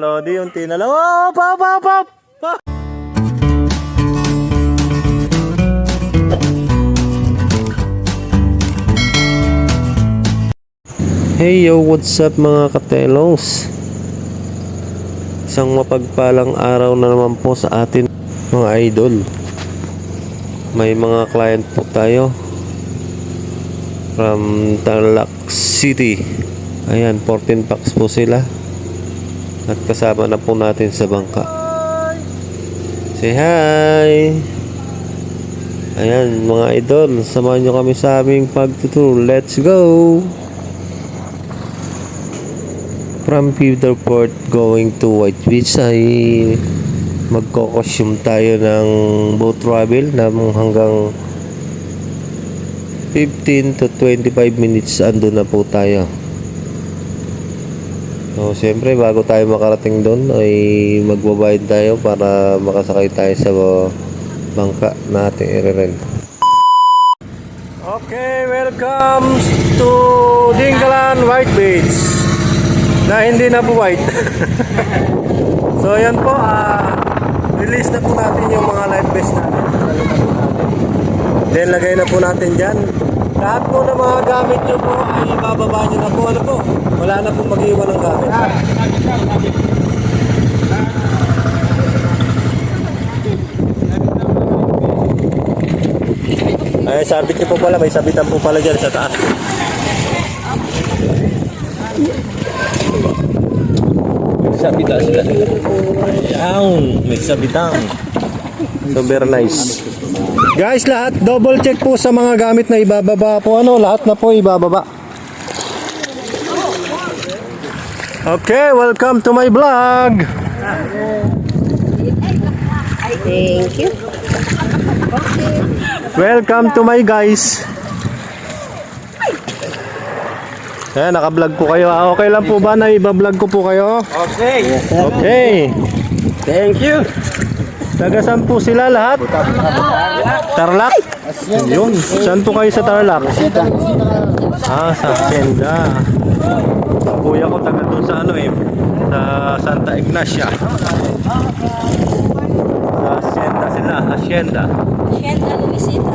Lodi, unti na lang. Oh, pop! Hey yo, what's up mga katelos? Isang mapagpalang araw na naman po sa atin mga idol. May mga client po tayo from Tarlac City. Ayan, 14 packs po sila. At kasama na po natin sa bangka. Say hi! Ayan mga idol, samahan nyo kami sa aming pagtutur. Let's go! From Peterport going to White Beach ay magko-consume tayo ng boat travel na hanggang 15 to 25 minutes ando na po tayo. So siyempre bago tayo makarating doon ay magbabayad tayo para makasakay tayo sa bangka na ating i-rent. Okay, welcome to Dingalan White Beach na hindi na po white. So yan po, release na po natin yung mga life vest natin. Then lagay na po natin dyan. Lahat po ng mga gamit nyo po ay bababa nyo na po. Ano po? Wala na po mag-iwan ng gamit. Ay, sabit nyo po pala. May sabitan po pala dyan sa taas. Sabitan sila. Ayan, may sabitan. So very nice. Guys, lahat double check po sa mga gamit na ibababa po. Lahat na po ibababa. Okay, welcome to my vlog. Thank you. Welcome to my guys. Ayan, naka-vlog po kayo. Okay lang po ba na iba-vlog ko po kayo? Okay. Okay. Thank you. Tagasan po sila lahat? Tarlac? Yun. Saan po kayo sa Tarlac? Sa Hacienda. Kuya ko taga doon sa sa Santa Ignacia. Sa Hacienda sila. Hacienda. Hacienda, Luisita.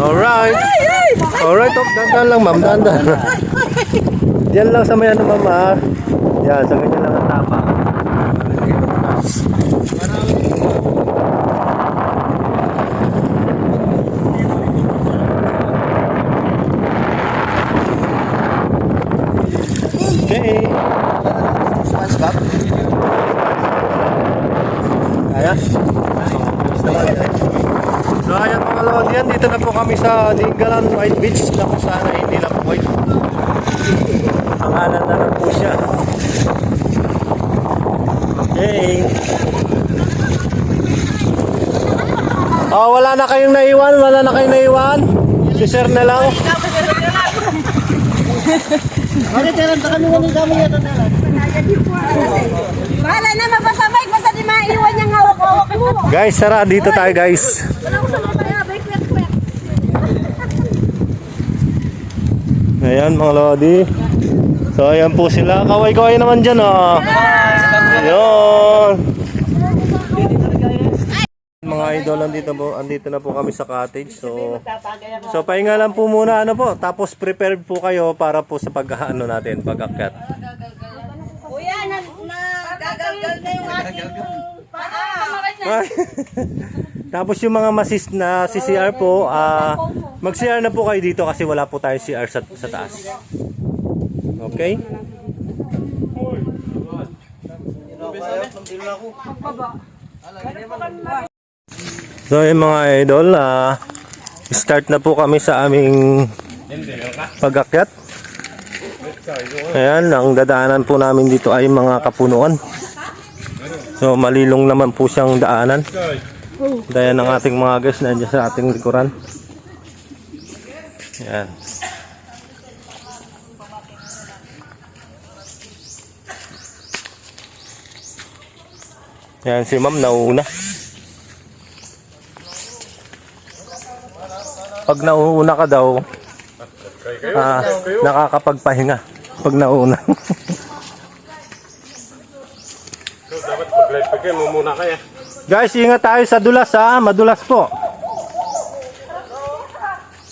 Alright. Alright, dandan lang ma'am, dandan. Diyan lang sa may ma'am ha. Yan, sa ganyan lang ang tama. Okay. Kaya? So ayan mga lodi yan, dito na po kami sa Dingalan White Beach na kung saan ay hindi lang white. Ang alan na lang po siya. Okay. Wala na kayong naiwan? Wala na kayong naiwan? Si sir na lang? Bahala na, mapasabay. Basta di maiwan yung hawak-hawak mo. Guys, tara dito tayo guys. Ayan mga lodi. So ayan po sila. Kaway-kaway naman dyan Ayun. Mga idol, andito na po kami sa cottage. So pahinga lang po muna tapos prepared po kayo para po sa natin, pag-akyat. Kuya, nagagalgal na yung ating paa. Tapos yung mga na si CR po, mag-CR na po kayo dito kasi wala po tayo CR sa taas. Okay? So yung mga idol, start na po kami sa aming pag-akyat. Ayan, ang dadaanan po namin dito ay mga kapunuan. So malilong naman po siyang daanan. Dahil ng ating mga guys na dyan sa ating likuran. Ayan. Ayan si ma'am nauuna. Pag nauuna ka daw, nakakapagpahinga. pag nauna. Dapat mag-live pa kayo, muna kaya. Guys, ingat tayo sa dulas ha. Madulas po.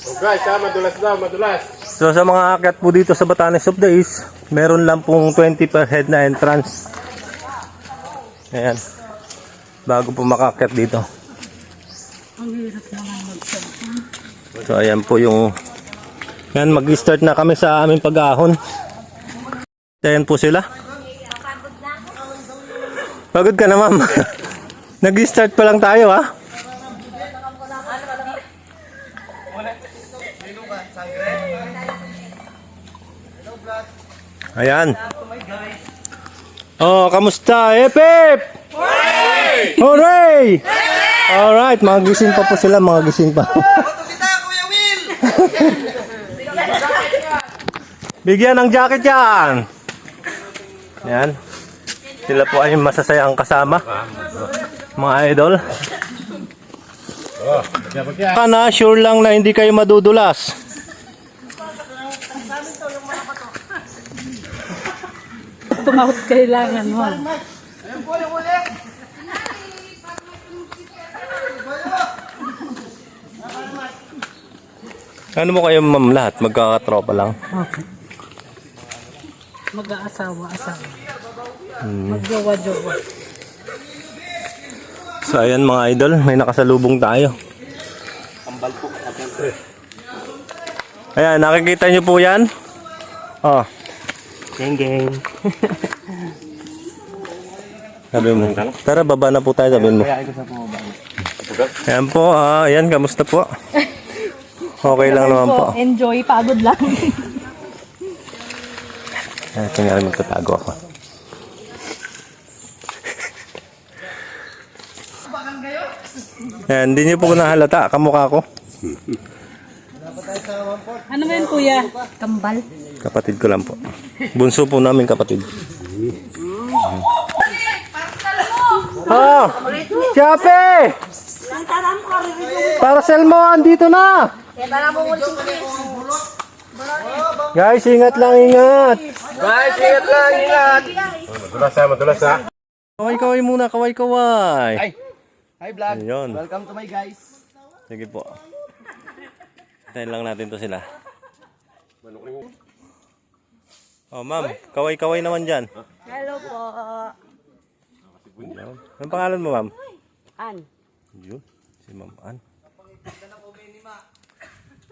Oh guys, madulas daw, madulas. So sa mga aakyat po dito sa Batanes of the East, meron lang pong 20 per head na entrance. Ayan. Bago po makaakyat dito. So ayan po yung... Yan, mag-start na kami sa aming pag-ahon. Ayan po sila. Pagod ka na, ma'am. Nag-start pa lang tayo, ha? Ayan. Oh, kamusta? Epip! Hooray! Hooray! Alright, mga gising pa po sila, mga gising pa. Bigyan ng jacket yan. Yan. Sila po ay masasayang kasama. Mga idol. Kana, sure lang na hindi kayo madudulas. Tumawag kailangan mo. Ano mo kayo, ma'am, lahat? Magkakatropa lang. Okay. Mag-aasawa-asawa. Magjowa-jowa. So ayan mga idol, may nakasalubong tayo. Ayan, nakikita nyo po yan? Oh. Geng geng. Sabi mo, tara baba na po tayo, sabi mo. Ayan po, ayan, kamusta po? Okay lang naman po. Enjoy, pagod lang. Ayan, tingnan magtatago ako. Ayan, hindi nyo po nahalata, kamukha ko. Ano ba yun, kuya? Kambal. Kapatid ko lang po. Bunso po namin kapatid. Oh! Siape! Parcel mo, andito na! Guys, ingat lang, ingat! Guys, ingat lang, ingat. Madulas ha. Kaway-kaway muna, kaway-kaway. Hi vlog. Ayun. Welcome to my guys. Sige po. Tayo lang natin to sila. Oh, ma'am. Kaway-kaway naman dyan. Hello po. Ayun. Anong pangalan mo, ma'am? An. Yun. Si Ma'am Ann.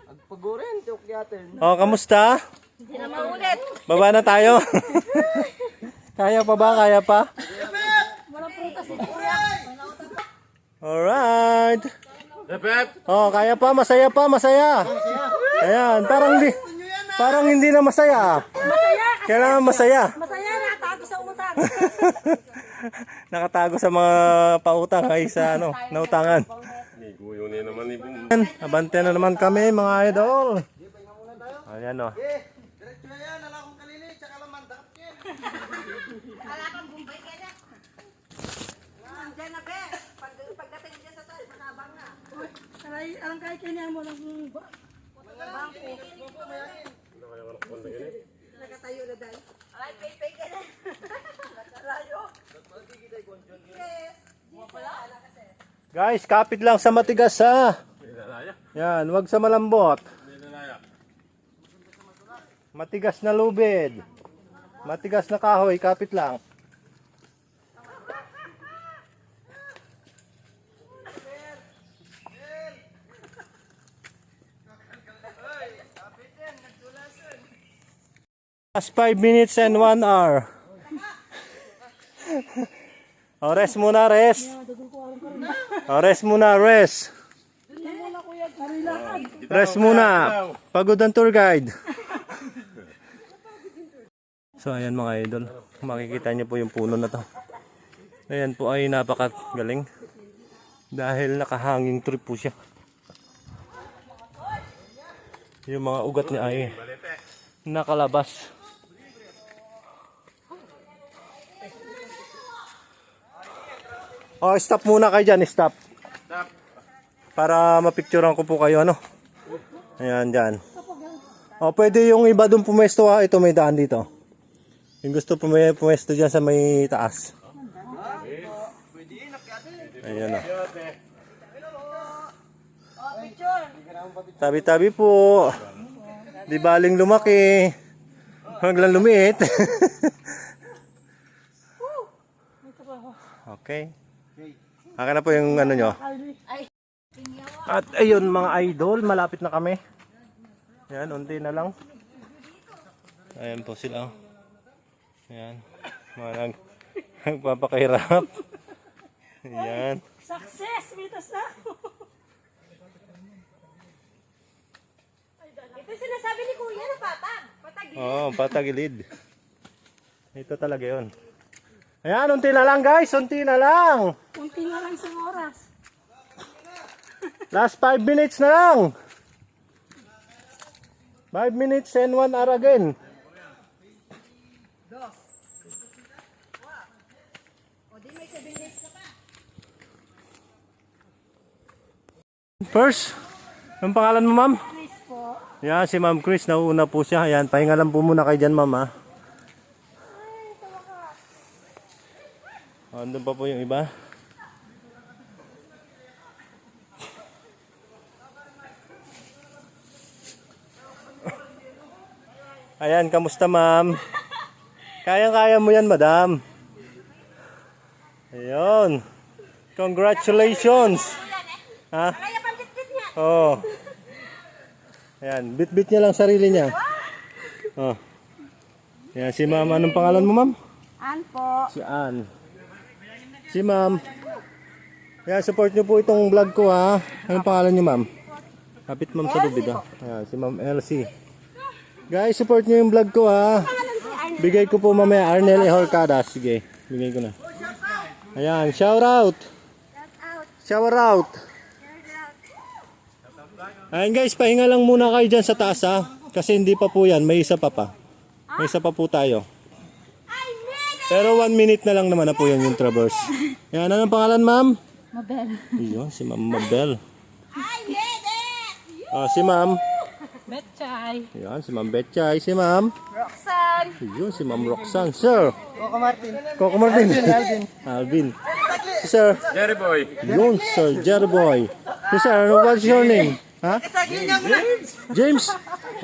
Agpagurin, joke yatin. Oh, kamusta? Hindi na maulit. Baba na tayo. Kaya pa ba? Kaya pa? Walang prutas si kuya. Alright. Pep. Oh, kaya pa, masaya pa, masaya. Ayan, parang hindi na masaya. Masaya. Kailangan masaya. Masaya, nakatago sa utang. Nakatago sa mga pautang ay sa ano, nautangan. Guyo na naman ni Bum. Abante na naman kami mga idol. Ayan o. Diretso na yan, ala akong kalili, tsaka laman, dakap yan. Wala kang bumbay ka na. Diyan na, be. Pagdating dyan sa taas, matabang na. Aray, alam kahit kanya mo ng bangko. Nakatayo na dahil. Aray, pay ka na. Nakalayo. Yes. Guys, kapit lang sa matigas ha. Yan, wag sa malambot. Matigas na lubid. Matigas na kahoy, kapit lang. Last 5 minutes and 1 hour. O, rest muna, rest. O, rest muna, rest. Rest muna. Pagod ang tour guide. So, ayan mga idol. Makikita niyo po yung puno na to. Ayan po ay napakagaling. Dahil nakahanging tree po siya. Yung mga ugat niya ay nakalabas. Oh, stop muna kayo dyan, stop. Para mapicturean ko po kayo, ano. Ayan, dyan. O, pwede yung iba doon pumesto ha. Ito may daan dito. Yung gusto pumesto dyan sa may taas. Ayan o. Oh, picture. Tabi-tabi po. Di baling lumaki. Huwag lang lumiit. Okay. Akin na po yung ano nyo. At ayun mga idol, malapit na kami. Ayan, unti na lang. Ayan po sila. Ayan. Mga nagpapakahirap. Ayan. Success! Mitas na! Ito yung sinasabi ni Kuya na patag. Patagin. Oo, patagilid. Ito talaga yun. Ayan, unti na lang guys, unti na lang. Kunti na lang sa oras. Last 5 minutes na lang. 5 minutes and 1 hour again. O di may 7 days ka pa. First, ang pangalan mo ma'am? Chris po. Yan, si Ma'am Chris, nauuna po siya. Ayan, pahinga lang po muna kayo dyan ma'am ha. Andun pa po yung iba. Ayan, kamusta ma'am? Kayang-kaya mo yan, madam. Ayun. Congratulations. Ha? Kaya pang-bit-bit niya. Oo. Ayan, bit-bit niya lang sarili niya. Oh. Ayan, si ma'am. Anong pangalan mo, ma'am? An po. Si Ann. Si ma'am. Ayan, support niyo po itong vlog ko, ha. Anong pangalan niyo, ma'am? Kapit ma'am sa lubid, ha. Ayan, si ma'am Elsie. Guys, support niyo yung vlog ko, ha. Bigay ko po mamaya Arnel E. Horcada. Sige, bigay ko na. Ayan, shout out. Shout out. Ayan guys, pahinga lang muna kayo dyan sa taas ha. Kasi hindi pa po yan, may isa pa pa. May isa pa po tayo. Pero 1 minute na lang naman na po yan yung traverse. Ayan, anong pangalan ma'am? Mabel. Iyon, si ma'am Mabel. Si ma'am. Betchay. Ayan, si ma'am Betchay. Si ma'am. Roxanne. Iyon, si ma'am Roxanne. Sir. Coco Martin. Coco Martin. Alvin. Si sir. Jerry Boy. Yun, Sir Jerry Boy. Si sir, what's your name? Ha? James.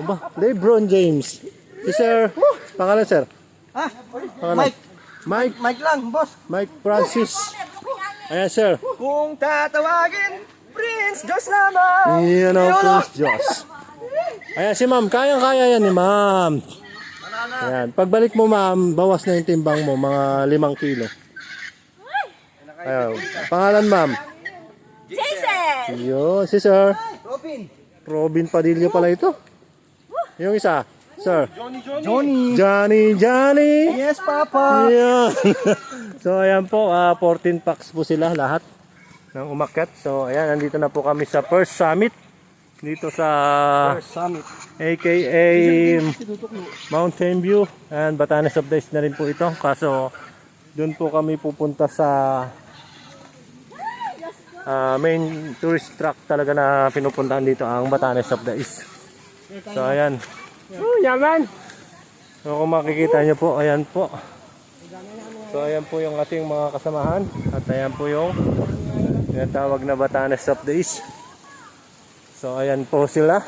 Aba, Lebron James. Si sir. Pangalan sir? Ha? Pangalan? Mike. Mike lang, boss. Mike Francis. Ayan sir. Kung tatawagin, Prince Diyos lamang. Iyan ang Prince Diyos. Ayan si ma'am. Kayang-kaya yan ni ma'am. Ayan. Pagbalik mo ma'am, bawas na yung timbang mo. Mga 5 kilo. Ayan. Pangalan ma'am? Jason. Yun. Si sir. Robin. Robin Padilla pala ito. Yung isa. Sir. Johnny. Johnny. Yes, Papa. Ayan. So ayan po, 14 packs po sila lahat ng umakyat. So ayan, nandito na po kami sa First Summit. Dito sa Summit. AKA Mountain View and Batanes of the East na rin po ito. Kaso doon po kami pupunta sa main tourist track talaga na pinupuntahan dito, ang Batanes of the East. So ayan. Yaman! So kung makikita nyo po, ayan po. So ayan po yung ating mga kasamahan. At ayan po yung tinatawag na Batanes of the East. So ayan po sila.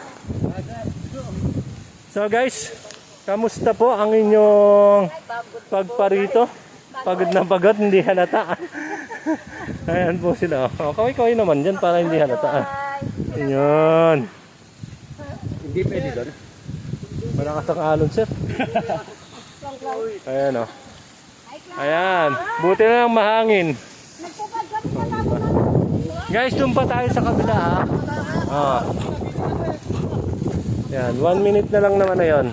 So guys, kamusta po ang inyong pagparito? Pagod na pagod, hindi halata. Ayan po sila. O, kaway-kaway naman dyan para hindi halata. Ayan. Hindi pwede doon. Malakas ang alon, sir. Ayan o. Ayan. Buti na lang mahangin. Guys, doon pa tayo sa kabila ha. Ayan. 1 minute na lang naman na yun.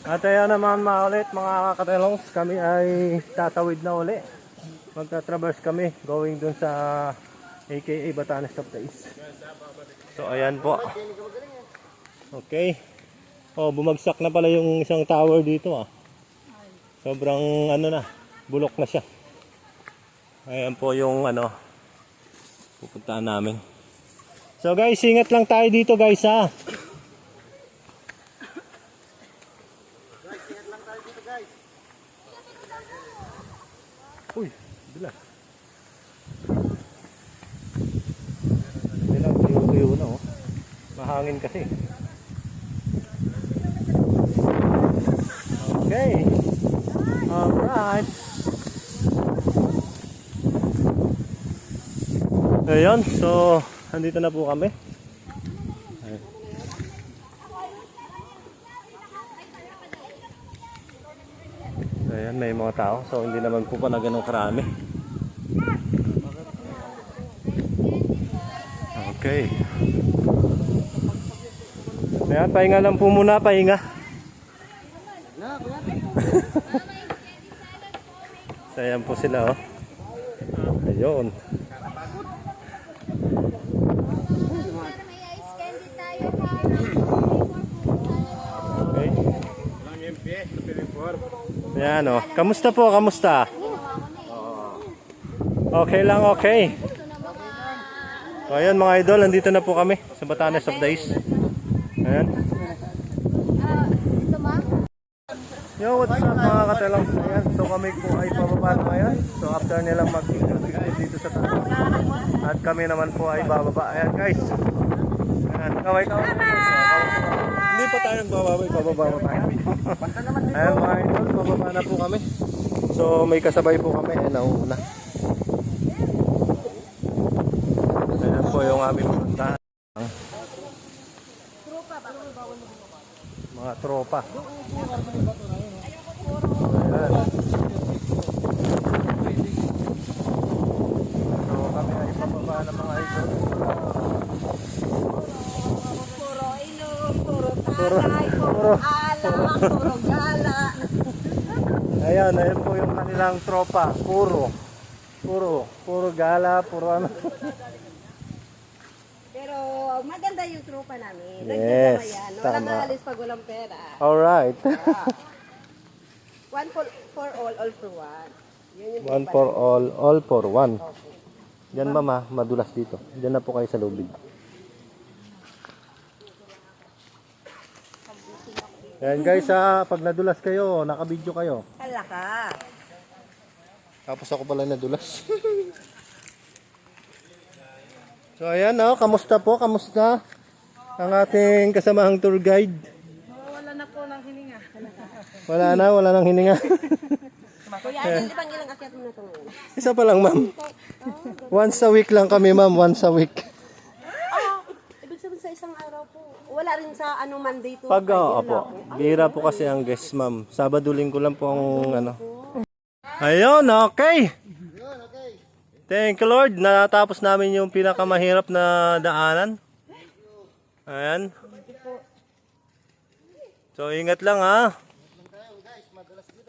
At ayan naman ulit mga katelongs. Kami ay tatawid na uli. Magta-traverse kami going dun sa AKA Batanes of the East. So ayan po. Okay. Oh, bumagsak na pala yung isang tower dito ah. Sobrang ano na, bulok na siya. Ayan po yung ano pupuntahan namin. So guys, ingat lang tayo dito guys ha. Uy, bilas. Bilang tuyo-tuyo na oh. Mahangin kasi. Okay. Alright. Ayan, so andito na po kami. Ayan. Ayan, may mga tao. So hindi naman po pala ganun karami. Okay. Ayan, pahinga lang po muna, pahinga. So ayan po sila oh. Ayun. Okay. Ayan oh. Kamusta po? Kamusta? Okay lang, okay. So ayan mga idol, nandito na po kami sa Batanes of Days. Ayan. Yo, what's up mga katelang? Ayan, so kami po ay pababa na ngayon. So after nilang mag-ikot dito sa taas. At kami naman po ay bababa. Ayan guys. Ayan, kaway-kaway. Hindi pa tayo bababa, pababa pa tayo. Ayan mga idol, pababa na po kami. So may kasabay po kami. Ayan, nauuna. Ayan po yung aming puntahan. Mga tropa. Ayan. So kami ay pababa ng mga idol. Puro inom, puro tagay, puro alak, puro gala. Ayan, ayan po yung kanilang tropa. Puro gala, puro ano. Pero maganda yung tropa namin. Yes, Yan. tama. Walang aalis pag walang pera. Alright. One for all for one. Yun yung One for all for one. Diyan mama, madulas dito. Diyan na po kayo sa lubid. Ayan guys, pag nadulas kayo, nakabidyo kayo. Hala ka. Tapos ako pala nadulas. So ayan oh, kamusta po? Kamusta ang ating kasamahang tour guide? Wala na po ng hininga. Wala nang hininga. Kuya, ilang akyat mo na ito ngayon? Isa pa lang ma'am. Once a week lang kami ma'am, once a week. Ibig sabihin sa isang araw po. Wala rin sa Monday to Pag Friday opo, lang po. bihira po kasi ang guest ma'am. Sabado linggo lang po ang ano. Ayun, okay. Thank you Lord, natapos namin yung pinakamahirap na daanan. Ayan. So ingat lang ha.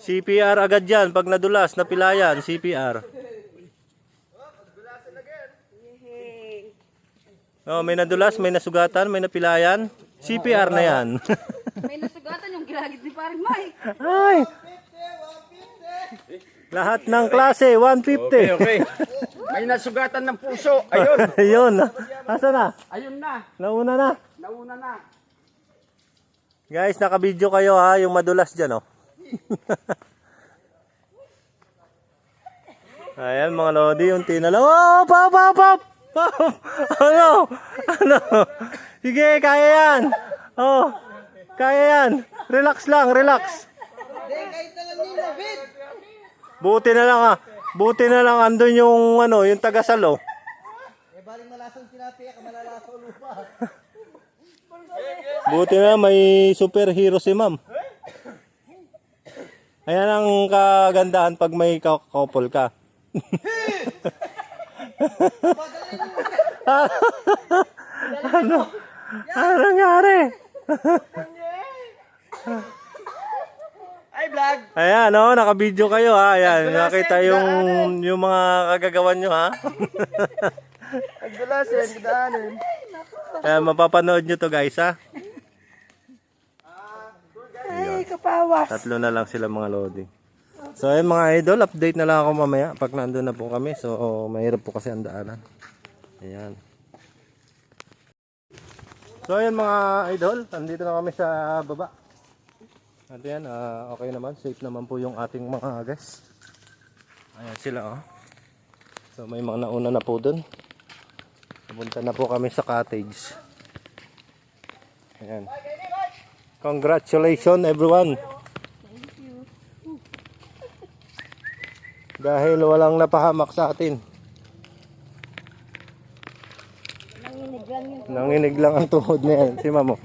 CPR agad yan pag nadulas, napilayan, CPR. Oh, may nadulas, may nasugatan, may napilayan. CPR na yan. May nasugatan yung gilagid ni Paring Mike. Ay! Lahat ng klase, 150. Okay. May nasugatan ng puso. Ayun. Ayun. Asa na? Ayun na. Nauna na. Nauna na. Guys, nakabidyo kayo ha, yung madulas dyan oh. Ayan mga lodi, yung tinala. Oh, pop! Ano? Sige, kaya yan. Oh, kaya yan. Relax lang, relax. Buti na lang ha. Buti na lang andun yung ano, yung tagasalo. Buti na may superhero si ma'am. Ayan ang kagandahan pag may couple ka. Ano? Ano nangyari? Ay, vlog. Ayan, oh, nakabidyo kayo ha. Ayan, nakita yung mga kagagawan nyo ha. Nagdulas yan, gidaanin. Ayan, mapapanood nyo to guys ha. Ay, kapawas. Tatlo na lang sila mga loading. So ayun mga idol, update na lang ako mamaya pag nandun na po kami. So mahirap po kasi ang daanan. Ayan. So ayun mga idol, nandito na kami sa baba. At yan, okay naman. Safe naman po yung ating mga guys. Ayan sila oh. So may mga nauna na po dun. Pupunta na po kami sa cottage. Ayan. Congratulations everyone. Dahil walang napahamak sa atin. Nanginig lang ang tuhod na yan. Si Mamo.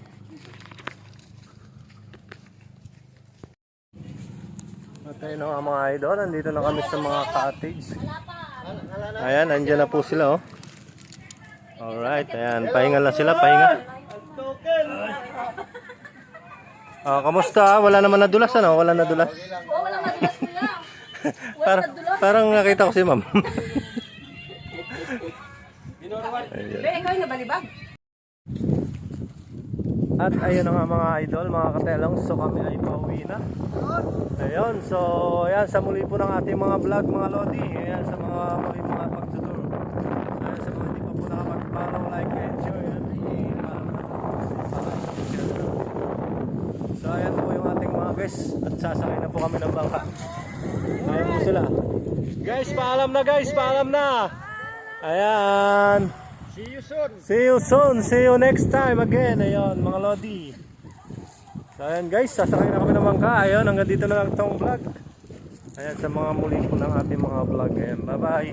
At ayun ang mga idol. Nandito na kami sa mga cottage. Ayan, andyan na po sila oh. Alright, ayan. Pahinga lang sila, pahinga. Kamusta? Wala naman nadulas ano? Wala nadulas? Walang matigas kuya. Parang nakita ko si ma'am. Be, ikaw yung nabalibag. At ayun na nga mga idol, mga katelong. So kami ay pauwi na. Ayun, so ayan sa muli po ng ating mga vlog mga lodi. Ayan sa mga muli mga pagtutur. Ayan sa mga hindi pa po nakapag-follow, like, and share. So ayan po yung ating mga guys. At sasakay na po kami ng bangka. Ayan po sila. Guys, paalam na guys, paalam na. Ayan. See you soon. See you soon. See you next time again. Ayun, mga lodi. So ayan guys, sasakay na kami ng bangka. Ayun, hanggang dito na lang itong vlog. Ayan, sa mga muli po ng ating mga vlog. Ayan, bye bye.